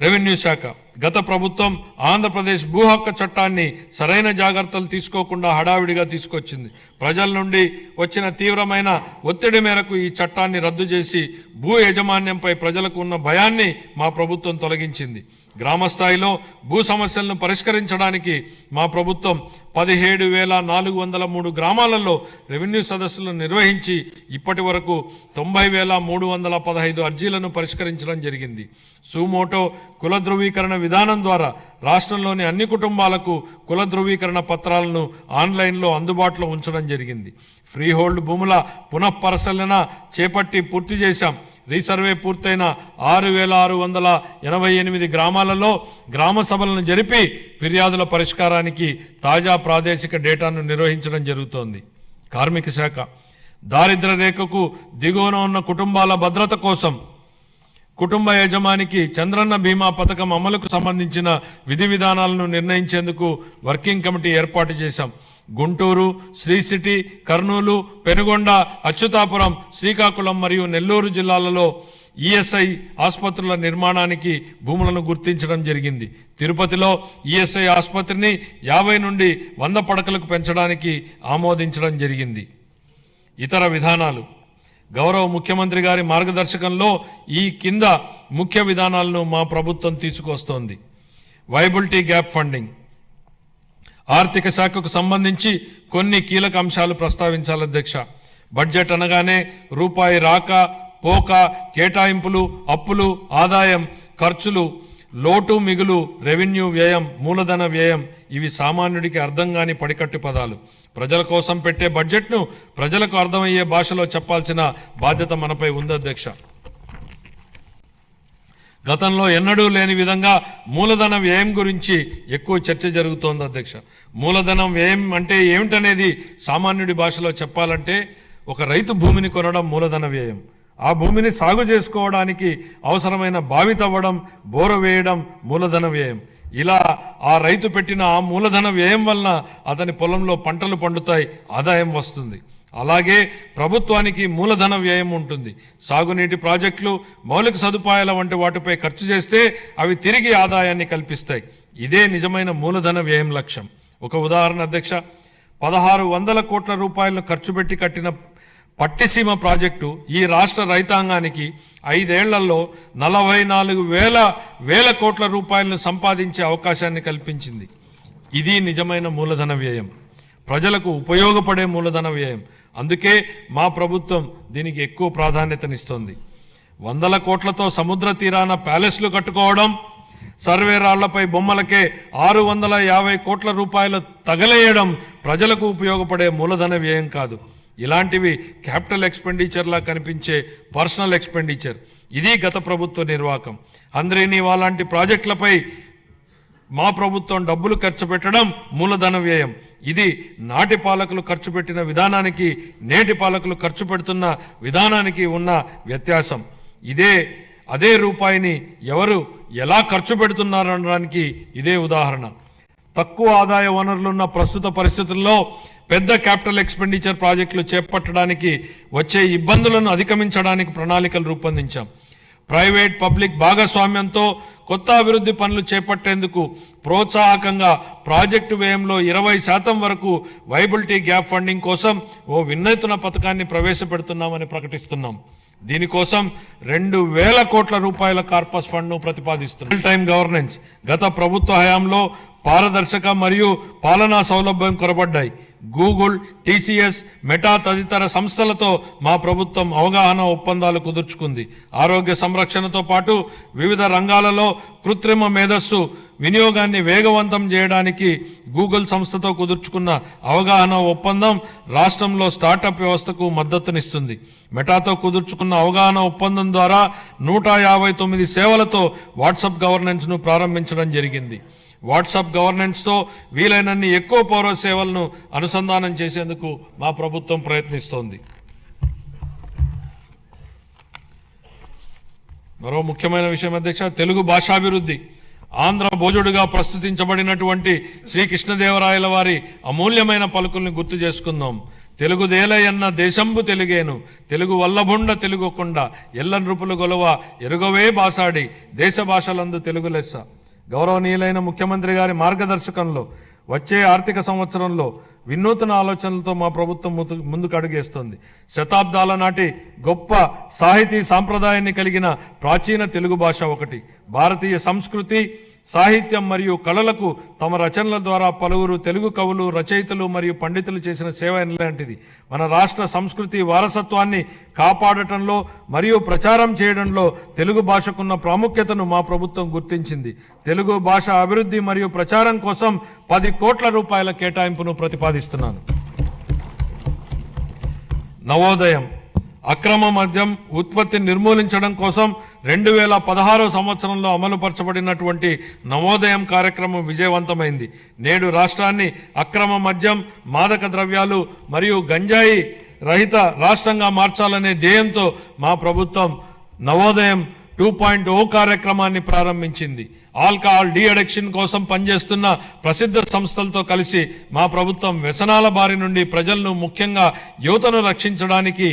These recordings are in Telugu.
రెవెన్యూ శాఖ గత ప్రభుత్వం ఆంధ్రప్రదేశ్ భూ హక్కు చట్టాన్ని సరైన జాగ్రత్తలు తీసుకోకుండా హడావిడిగా తీసుకొచ్చింది. ప్రజల నుండి వచ్చిన తీవ్రమైన ఒత్తిడి మేరకు ఈ చట్టాన్ని రద్దు చేసి భూ యాజమాన్యంపై ప్రజలకు ఉన్న భయాన్ని మా ప్రభుత్వం తొలగించింది. గ్రామ స్థాయిలో భూ సమస్యలను పరిష్కరించడానికి మా ప్రభుత్వం 17,403 గ్రామాలలో రెవెన్యూ సదస్సులను నిర్వహించి ఇప్పటి వరకు 90,315 అర్జీలను పరిష్కరించడం జరిగింది. సుమోటో కుల ధృవీకరణ విధానం ద్వారా రాష్ట్రంలోని అన్ని కుటుంబాలకు కుల ధృవీకరణ పత్రాలను ఆన్లైన్లో అందుబాటులో ఉంచడం జరిగింది. ఫ్రీహోల్డ్ భూముల పునఃపరిశీలన చేపట్టి పూర్తి చేశాం. రీసర్వే పూర్తయిన 6,688 గ్రామాలలో గ్రామ సభలను జరిపి ఫిర్యాదుల పరిష్కారానికి తాజా ప్రాదేశిక డేటాను నిర్వహించడం జరుగుతోంది. కార్మిక శాఖ దారిద్ర్య రేఖకు దిగువన ఉన్న కుటుంబాల భద్రత కోసం కుటుంబ యజమానికి చంద్రన్న బీమా పథకం అమలుకు సంబంధించిన విధి విధానాలను నిర్ణయించేందుకు వర్కింగ్ కమిటీ ఏర్పాటు చేశాం. గుంటూరు, శ్రీ సిటీ, కర్నూలు, పెనుగొండ, అచ్యుతాపురం, శ్రీకాకుళం మరియు నెల్లూరు జిల్లాలలో ఈఎస్ఐ ఆసుపత్రుల నిర్మాణానికి భూములను గుర్తించడం జరిగింది. తిరుపతిలో ఈఎస్ఐ ఆసుపత్రిని 50 నుండి 100 పడకలకు పెంచడానికి ఆమోదించడం జరిగింది. ఇతర విధానాలు గౌరవ ముఖ్యమంత్రి గారి మార్గదర్శకంలో ఈ కింద ముఖ్య విధానాలను మా ప్రభుత్వం తీసుకొస్తోంది. వైబిలిటీ గ్యాప్ ఫండింగ్ ఆర్థిక శాఖకు సంబంధించి కొన్ని కీలక అంశాలు ప్రస్తావించాలి అధ్యక్ష. బడ్జెట్ అనగానే రూపాయి రాక పోక, కేటాయింపులు, అప్పులు, ఆదాయం, ఖర్చులు, లోటు మిగులు, రెవెన్యూ వ్యయం, మూలధన వ్యయం ఇవి సామాన్యుడికి అర్థం కాని పడికట్టు పదాలు. ప్రజల కోసం పెట్టే బడ్జెట్ను ప్రజలకు అర్థమయ్యే భాషలో చెప్పాల్సిన బాధ్యత మనపై ఉంది అధ్యక్ష. గతంలో ఎన్నడూ లేని విధంగా మూలధన వ్యయం గురించి ఎక్కువ చర్చ జరుగుతోంది అధ్యక్ష. మూలధనం వ్యయం అంటే ఏమిటనేది సామాన్యుడి భాషలో చెప్పాలంటే ఒక రైతు భూమిని కొనడం మూలధన వ్యయం, ఆ భూమిని సాగు చేసుకోవడానికి అవసరమైన బావి తవ్వడం, బోర వేయడం మూలధన వ్యయం. ఇలా ఆ రైతు పెట్టిన ఆ మూలధన వ్యయం వలన అతని పొలంలో పంటలు పండుతాయి, ఆదాయం వస్తుంది. అలాగే ప్రభుత్వానికి మూలధన వ్యయం ఉంటుంది. సాగునీటి ప్రాజెక్టులు, మౌలిక సదుపాయాల వంటి వాటిపై ఖర్చు చేస్తే అవి తిరిగి ఆదాయాన్ని కల్పిస్తాయి. ఇదే నిజమైన మూలధన వ్యయం లక్ష్యం. ఒక ఉదాహరణ అధ్యక్ష, 1,600 కోట్ల రూపాయలను ఖర్చు పెట్టి కట్టిన పట్టిసీమ ప్రాజెక్టు ఈ రాష్ట్ర రైతాంగానికి 5 ఏళ్లలో 44,000 కోట్ల రూపాయలను సంపాదించే అవకాశాన్ని కల్పించింది. ఇది నిజమైన మూలధన వ్యయం, ప్రజలకు ఉపయోగపడే మూలధన వ్యయం. అందుకే మా ప్రభుత్వం దీనికి ఎక్కువ ప్రాధాన్యతనిస్తోంది. 100 కోట్లతో సముద్ర తీరాన ప్యాలెస్లు కట్టుకోవడం, సర్వే రాళ్లపై బొమ్మలకే 650 కోట్ల రూపాయలు తగలేయడం ప్రజలకు ఉపయోగపడే మూలధన వ్యయం కాదు. ఇలాంటివి క్యాపిటల్ ఎక్స్పెండిచర్లా కనిపించే పర్సనల్ ఎక్స్పెండిచర్. ఇది గత ప్రభుత్వ నిర్వాహకం. అందరినీ అలాంటి ప్రాజెక్టులపై మా ప్రభుత్వం డబ్బులు ఖర్చు పెట్టడం మూలధన వ్యయం. ఇది నాటి పాలకులు ఖర్చు పెట్టిన విధానానికి, నేటి పాలకులు ఖర్చు పెడుతున్న విధానానికి ఉన్న వ్యత్యాసం. అదే రూపాయిని ఎవరు ఎలా ఖర్చు పెడుతున్నారనడానికి ఇదే ఉదాహరణ. తక్కువ ఆదాయ వనరులున్న ప్రస్తుత పరిస్థితుల్లో పెద్ద క్యాపిటల్ ఎక్స్పెండిచర్ ప్రాజెక్టులు చేపట్టడానికి వచ్చే ఇబ్బందులను అధిగమించడానికి ప్రణాళికలు రూపొందించాం. ప్రైవేట్ పబ్లిక్ భాగస్వామ్యంతో కొత్త అభివృద్ధి పనులు చేపట్టేందుకు ప్రోత్సాహకంగా ప్రాజెక్టు వ్యయంలో 20% వరకు వైబిలిటీ గ్యాప్ ఫండింగ్ కోసం ఓ వినూత్న పథకాన్ని ప్రవేశపెడుతున్నామని ప్రకటిస్తున్నాం. దీనికోసం 2,000 కోట్ల రూపాయల కార్పస్ ఫండ్ను ప్రతిపాదిస్తున్నాం. రియల్ టైం గవర్నెన్స్ గత ప్రభుత్వ హయాంలో పారదర్శక మరియు పాలనా సౌలభ్యం కొరబడ్డాయి. గూగుల్, టీసీఎస్, మెటా తదితర సంస్థలతో మా ప్రభుత్వం అవగాహన ఒప్పందాలు కుదుర్చుకుంది. ఆరోగ్య సంరక్షణతో పాటు వివిధ రంగాలలో కృత్రిమ మేధస్సు వినియోగాన్ని వేగవంతం చేయడానికి గూగుల్ సంస్థతో కుదుర్చుకున్న అవగాహన ఒప్పందం రాష్ట్రంలో స్టార్టప్ వ్యవస్థకు మద్దతునిస్తుంది. మెటాతో కుదుర్చుకున్న అవగాహన ఒప్పందం ద్వారా 159 సేవలతో వాట్సాప్ గవర్నెన్స్ను ప్రారంభించడం జరిగింది. వాట్సాప్ గవర్నెన్స్తో వీలైనన్ని ఎక్కువ పౌర సేవలను అనుసంధానం చేసేందుకు మా ప్రభుత్వం ప్రయత్నిస్తోంది. మరో ముఖ్యమైన విషయం అధ్యక్ష, తెలుగు భాషాభివృద్ధి. ఆంధ్ర భోజుడుగా ప్రస్తుతించబడినటువంటి శ్రీ కృష్ణదేవరాయల వారి అమూల్యమైన పలుకుల్ని గుర్తు చేసుకుందాం. తెలుగుదేలయన్న దేశంబు తెలుగేను తెలుగు వల్లభుండ తెలుగుకొండ ఎల్ల నృపులు గొలవ ఎరుగవే బాసాడి దేశ భాషలందు తెలుగు లెస్స. గౌరవనీయులైన ముఖ్యమంత్రి గారి మార్గదర్శకంలో వచ్చే ఆర్థిక సంవత్సరంలో వినూత్న ఆలోచనలతో మా ప్రభుత్వం ముందుకు అడుగేస్తుంది. శతాబ్దాల నాటి గొప్ప సాహితీ సాంప్రదాయాన్ని కలిగిన ప్రాచీన తెలుగు భాష ఒకటి. భారతీయ సంస్కృతి, సాహిత్యం మరియు కళలకు తమ రచనల ద్వారా పలువురు తెలుగు కవులు, రచయితలు మరియు పండితులు చేసిన సేవ ఎలాంటిది. మన రాష్ట్ర సంస్కృతి వారసత్వాన్ని కాపాడటంలో మరియు ప్రచారం చేయడంలో తెలుగు భాషకున్న ప్రాముఖ్యతను మా ప్రభుత్వం గుర్తించింది. తెలుగు భాష అభివృద్ధి మరియు ప్రచారం కోసం 10 కోట్ల రూపాయల కేటాయింపును ప్రతిపాదిస్తున్నాను. నవోదయం అక్రమ మద్యం ఉత్పత్తిని నిర్మూలించడం కోసం 2016 సంవత్సరంలో అమలుపరచబడినటువంటి నవోదయం కార్యక్రమం విజయవంతమైంది. నేడు రాష్ట్రాన్ని అక్రమ మద్యం, మాదక ద్రవ్యాలు మరియు గంజాయి రహిత రాష్ట్రంగా మార్చాలనే ధ్యేయంతో మా ప్రభుత్వం నవోదయం 2.0 కార్యక్రమాన్ని ప్రారంభించింది. ఆల్కహాల్ డీ అడిక్షన్ కోసం పనిచేస్తున్న ప్రసిద్ధ సంస్థలతో కలిసి మా ప్రభుత్వం వ్యసనాల బారి నుండి ప్రజలను, ముఖ్యంగా యువతను రక్షించడానికి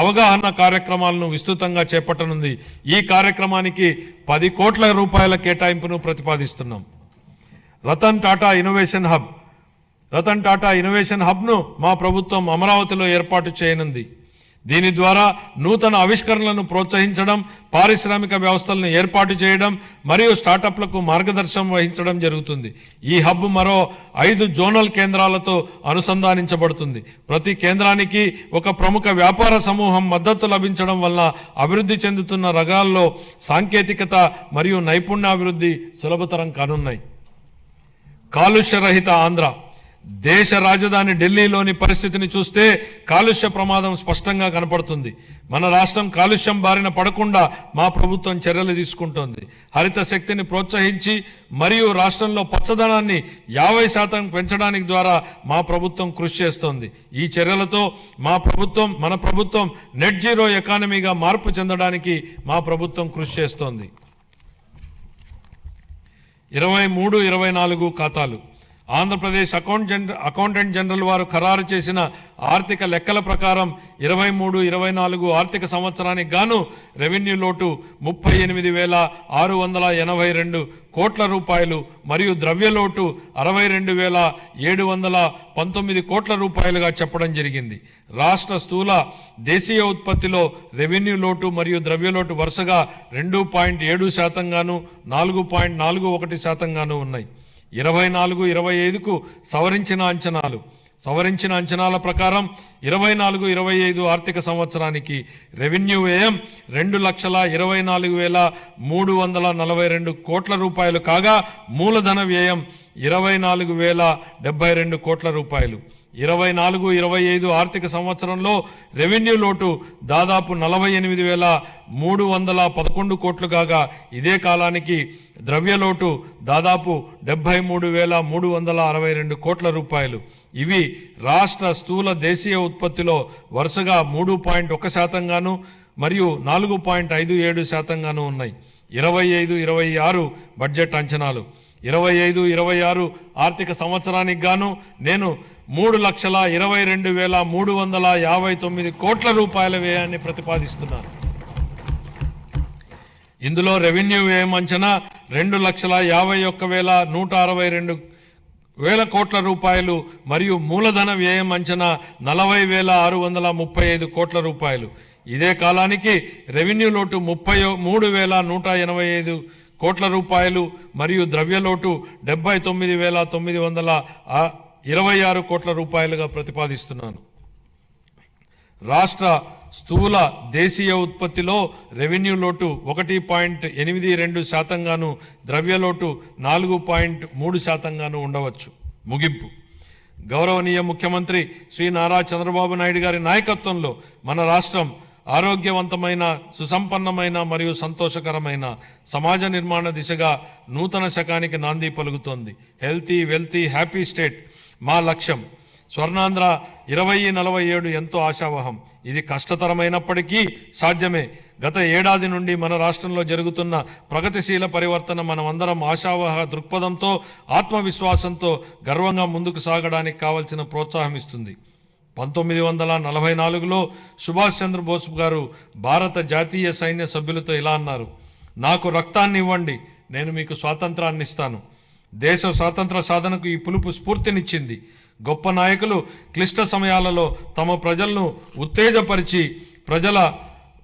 అవగాహన కార్యక్రమాలను విస్తృతంగా చేపట్టనుంది. ఈ కార్యక్రమానికి 10 కోట్ల రూపాయల కేటాయింపును ప్రతిపాదిస్తున్నాం. రతన్ టాటా ఇన్నోవేషన్ హబ్ను మా ప్రభుత్వం అమరావతిలో ఏర్పాటు చేయనుంది. దీని ద్వారా నూతన ఆవిష్కరణలను ప్రోత్సహించడం, పారిశ్రామిక వ్యవస్థలను ఏర్పాటు చేయడం మరియు స్టార్టప్లకు మార్గదర్శనం వహించడం జరుగుతుంది. ఈ హబ్ మరో 5 జోనల్ కేంద్రాలతో అనుసంధానించబడుతుంది. ప్రతి కేంద్రానికి ఒక ప్రముఖ వ్యాపార సమూహం మద్దతు లభించడం వల్ల అభివృద్ధి చెందుతున్న రంగాల్లో సాంకేతికత మరియు నైపుణ్యాభివృద్ధి సులభతరం కానున్నాయి. కాలుష్య రహిత ఆంధ్ర. దేశ రాజధాని ఢిల్లీలోని పరిస్థితిని చూస్తే కాలుష్య ప్రమాదం స్పష్టంగా కనపడుతుంది. మన రాష్ట్రం కాలుష్యం బారిన పడకుండా మా ప్రభుత్వం చర్యలు తీసుకుంటోంది. హరిత శక్తిని ప్రోత్సహించి మరియు రాష్ట్రంలో పచ్చదనాన్ని 50% పెంచడానికి ద్వారా మా ప్రభుత్వం కృషి చేస్తోంది. ఈ చర్యలతో మన ప్రభుత్వం నెట్ జీరో ఎకానమీగా మార్పు చెందడానికి మా ప్రభుత్వం కృషి చేస్తోంది. 23-24 ఖాతాలు. ఆంధ్రప్రదేశ్ అకౌంటెంట్ జనరల్ వారు ఖరారు చేసిన ఆర్థిక లెక్కల ప్రకారం 23-24 ఆర్థిక సంవత్సరానికి గాను రెవెన్యూ లోటు 38,682 కోట్ల రూపాయలు మరియు ద్రవ్యలోటు 62,719 కోట్ల రూపాయలుగా చెప్పడం జరిగింది. రాష్ట్ర స్థూల దేశీయ ఉత్పత్తిలో రెవెన్యూ లోటు మరియు ద్రవ్యలోటు వరుసగా 2.7% గాను 4.41% గాను ఉన్నాయి. 24-25కు సవరించిన అంచనాల ప్రకారం 24-25 ఆర్థిక సంవత్సరానికి రెవెన్యూ వ్యయం 2,24,342 కోట్ల రూపాయలు కాగా మూలధన వ్యయం 24,072 కోట్ల రూపాయలు. 24-25 ఆర్థిక సంవత్సరంలో రెవెన్యూ లోటు దాదాపు 48,311 కోట్లు కాగా ఇదే కాలానికి ద్రవ్యలోటు దాదాపు 73,362 కోట్ల రూపాయలు. ఇవి రాష్ట్ర స్థూల దేశీయ ఉత్పత్తిలో వరుసగా 3.1% గాను మరియు 4.57% గాను ఉన్నాయి. 25-26 బడ్జెట్ అంచనాలు. 25-26 ఆర్థిక సంవత్సరానికి గాను నేను 3,22,359 కోట్ల రూపాయల వ్యయాన్ని ప్రతిపాదిస్తున్నాను. ఇందులో రెవెన్యూ వ్యయం అంచనా 2,51,162 కోట్ల రూపాయలు మరియు మూలధన వ్యయం అంచనా 40,635 కోట్ల రూపాయలు. ఇదే కాలానికి రెవెన్యూ లోటు 33,185 కోట్ల రూపాయలు మరియు ద్రవ్యలోటు 79,926 కోట్ల రూపాయలుగా ప్రతిపాదిస్తున్నాను. రాష్ట్ర స్థూల దేశీయ ఉత్పత్తిలో రెవెన్యూ లోటు 1.82% గాను ద్రవ్యలోటు 4.3% గాను ఉండవచ్చు. ముగింపు. గౌరవనీయ ముఖ్యమంత్రి శ్రీ నారా చంద్రబాబు నాయుడు గారి నాయకత్వంలో మన రాష్ట్రం ఆరోగ్యవంతమైన, సుసంపన్నమైన మరియు సంతోషకరమైన సమాజ నిర్మాణ దిశగా నూతన శకానికి నాంది పలుకుతోంది. హెల్తీ, వెల్తీ, హ్యాపీ స్టేట్ మా లక్ష్యం. స్వర్ణాంధ్ర 2047 ఎంతో ఆశావహం. ఇది కష్టతరమైనప్పటికీ సాధ్యమే. గత ఏడాది నుండి మన రాష్ట్రంలో జరుగుతున్న ప్రగతిశీల పరివర్తన మనమందరం ఆశావహ దృక్పథంతో, ఆత్మవిశ్వాసంతో గర్వంగా ముందుకు సాగడానికి కావలసిన ప్రోత్సాహం ఇస్తుంది. 1944లో సుభాష్ చంద్రబోస్ గారు భారత జాతీయ సైన్య సభ్యులతో ఇలా అన్నారు, నాకు రక్తాన్ని ఇవ్వండి, నేను మీకు స్వాతంత్రాన్ని ఇస్తాను. దేశ స్వాతంత్ర సాధనకు ఈ పిలుపు స్ఫూర్తినిచ్చింది. గొప్ప నాయకులు క్లిష్ట సమయాలలో తమ ప్రజలను ఉత్తేజపరిచి ప్రజల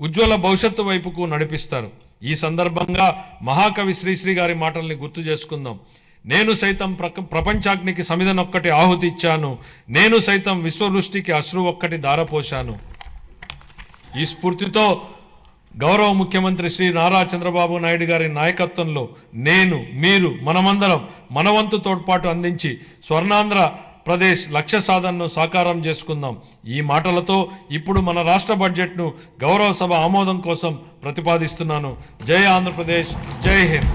ఉజ్వల భవిష్యత్తు వైపుకు నడిపిస్తారు. ఈ సందర్భంగా మహాకవి శ్రీశ్రీ గారి మాటల్ని గుర్తు చేసుకుందాం. నేను సైతం ప్రపంచాగ్నికి సమిధనొక్కటి ఆహుతి ఇచ్చాను, నేను సైతం విశ్వవృష్టికి అశ్రు ఒక్కటి ధారపోశాను. ఈ స్ఫూర్తితో గౌరవ ముఖ్యమంత్రి శ్రీ నారా చంద్రబాబు నాయుడు గారి నాయకత్వంలో మీరు మనమందరం మనవంతు తోడ్పాటు అందించి స్వర్ణాంధ్ర ప్రదేశ్ లక్ష్య సాధనను సాకారం చేసుకుందాం. ఈ మాటలతో ఇప్పుడు మన రాష్ట్ర బడ్జెట్ను గౌరవ సభ ఆమోదం కోసం ప్రతిపాదిస్తున్నాను. జై ఆంధ్రప్రదేశ్, జై హింద్.